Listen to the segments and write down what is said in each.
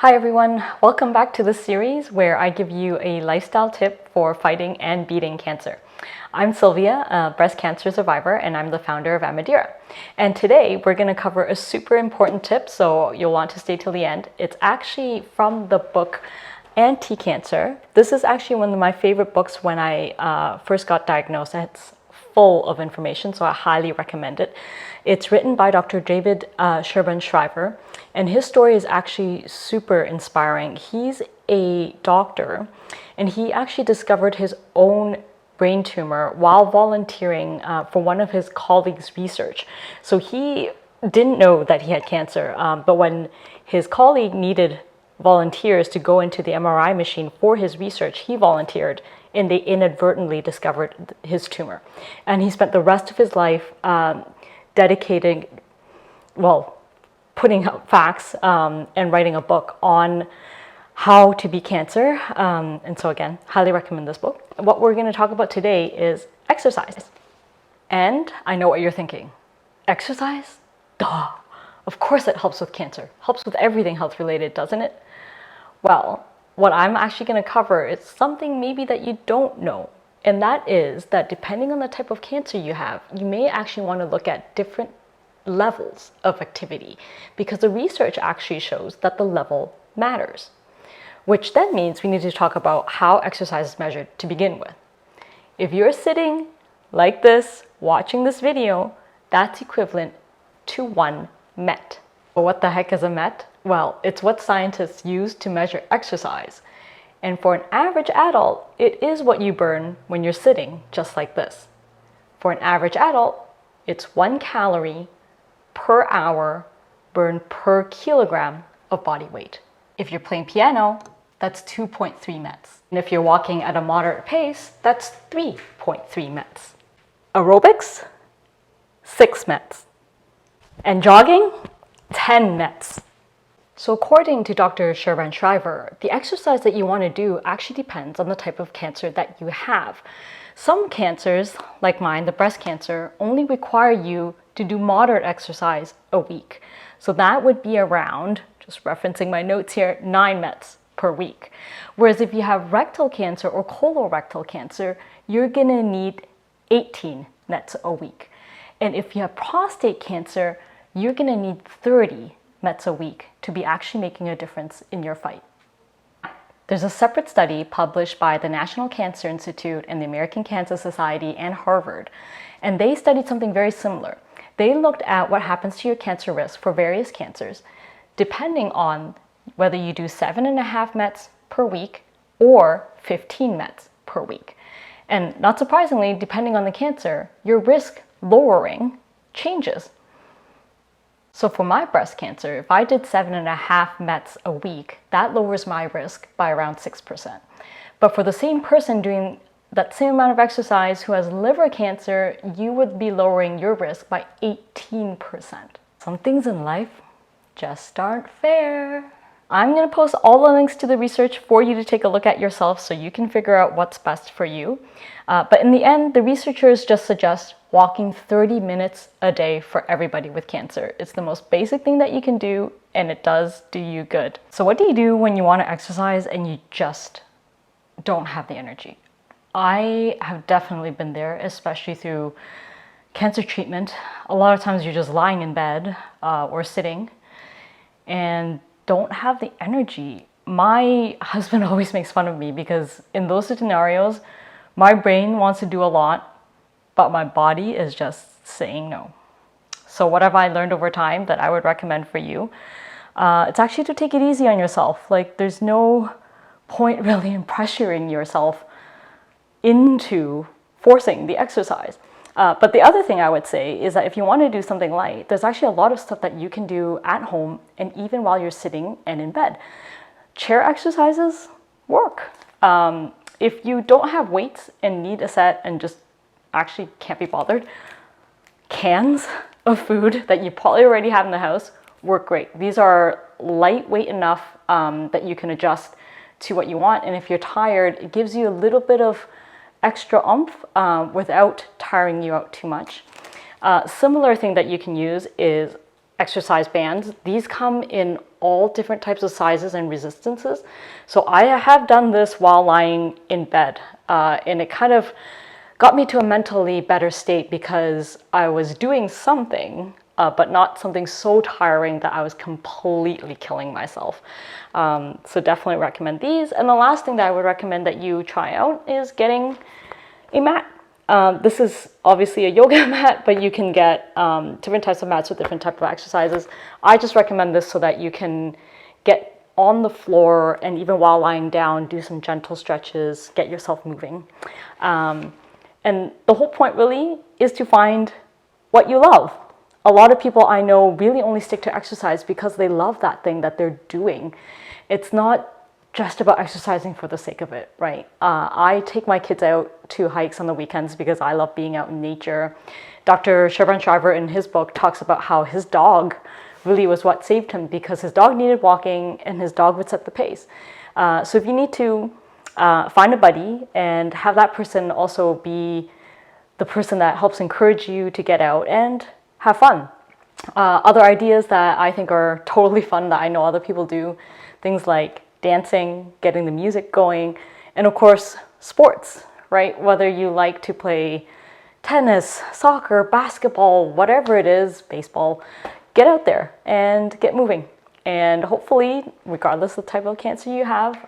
Hi everyone, welcome back to this series where I give you a lifestyle tip for fighting and beating cancer. I'm Sylvia, a breast cancer survivor, and I'm the founder of Amidira. And today we're going to cover a super important tip, so you'll want to stay till the end. It's actually from the book Anticancer. This is actually one of my favorite books when I first got diagnosed. It's full of information, so I highly recommend it. It's written by Dr. David Shriver, and his story is actually super inspiring. He's a doctor, and he actually discovered his own brain tumor while volunteering for one of his colleagues' research. So he didn't know that he had cancer, but when his colleague needed volunteers to go into the MRI machine for his research, he volunteered, and they inadvertently discovered his tumor. And he spent the rest of his life dedicating, putting out facts and writing a book on how to beat cancer. And so again, highly recommend this book. What we're going to talk about today is exercise. And I know what you're thinking. Exercise? Duh. Of course it helps with cancer. Helps with everything health related, doesn't it? Well, what I'm actually going to cover is something maybe that you don't know. And that is that depending on the type of cancer you have, you may actually want to look at different levels of activity, because the research actually shows that the level matters, which then means we need to talk about how exercise is measured to begin with. If you're sitting like this, watching this video, that's equivalent to 1 MET. But what the heck is a MET? Well, it's what scientists use to measure exercise. And for an average adult, it is what you burn when you're sitting just like this. For an average adult, it's 1 calorie per hour burned per kilogram of body weight. If you're playing piano, that's 2.3 METs. And if you're walking at a moderate pace, that's 3.3 METs. Aerobics, 6 METs. And jogging, 10 METs. So according to Dr. Shriver, the exercise that you want to do actually depends on the type of cancer that you have. Some cancers, like mine, the breast cancer, only require you to do moderate exercise a week. So that would be around, just referencing my notes here, 9 METs per week. Whereas if you have rectal cancer or colorectal cancer, you're going to need 18 METs a week. And if you have prostate cancer, you're going to need 30 METs a week to be actually making a difference in your fight. There's a separate study published by the National Cancer Institute and the American Cancer Society and Harvard, and they studied something very similar. They looked at what happens to your cancer risk for various cancers, depending on whether you do 7.5 METs per week or 15 METs per week. And not surprisingly, depending on the cancer, your risk lowering changes. So for my breast cancer, if I did 7.5 METs a week, that lowers my risk by around 6%. But for the same person doing that same amount of exercise who has liver cancer, you would be lowering your risk by 18%. Some things in life just aren't fair. I'm going to post all the links to the research for you to take a look at yourself so you can figure out what's best for you. But in the end, the researchers just suggest walking 30 minutes a day for everybody with cancer. It's the most basic thing that you can do, and it does do you good. So what do you do when you want to exercise and you just don't have the energy? I have definitely been there, especially through cancer treatment. A lot of times you're just lying in bed or sitting and don't have the energy. My husband always makes fun of me because in those scenarios, my brain wants to do a lot, but my body is just saying no. So what have I learned over time that I would recommend for you? It's actually to take it easy on yourself. Like, there's no point really in pressuring yourself into forcing the exercise. But the other thing I would say is that if you want to do something light, there's actually a lot of stuff that you can do at home and even while you're sitting and in bed. Chair exercises work. If you don't have weights and need a set and just actually can't be bothered, cans of food that you probably already have in the house work great. These are lightweight enough that you can adjust to what you want. And if you're tired, it gives you a little bit of extra oomph without tiring you out too much. Similar thing that you can use is exercise bands. These come in all different types of sizes and resistances. So I have done this while lying in bed, and it kind of got me to a mentally better state because I was doing something, but not something so tiring that I was completely killing myself. So definitely recommend these. And the last thing that I would recommend that you try out is getting a mat. This is obviously a yoga mat, but you can get different types of mats with different types of exercises. I just recommend this so that you can get on the floor and even while lying down, do some gentle stretches, get yourself moving. And the whole point really is to find what you love. A lot of people I know really only stick to exercise because they love that thing that they're doing. It's not just about exercising for the sake of it, right? I take my kids out to hikes on the weekends because I love being out in nature. Dr. Shervan Shriver in his book talks about how his dog really was what saved him because his dog needed walking and his dog would set the pace. So if you need to find a buddy and have that person also be the person that helps encourage you to get out and have fun. Other ideas that I think are totally fun that I know other people do, things like dancing, getting the music going, and of course, sports, right? Whether you like to play tennis, soccer, basketball, whatever it is, baseball, get out there and get moving. And hopefully, regardless of the type of cancer you have,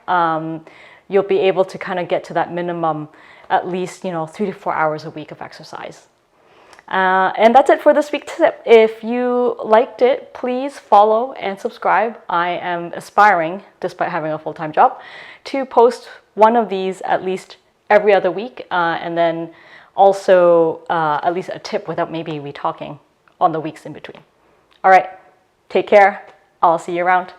you'll be able to kind of get to that minimum, at least, 3 to 4 hours a week of exercise. And that's it for this week's tip. If you liked it, please follow and subscribe. I am aspiring, despite having a full-time job, to post one of these at least every other week, and then also at least a tip without maybe we talking on the weeks in between. All right, take care. I'll see you around.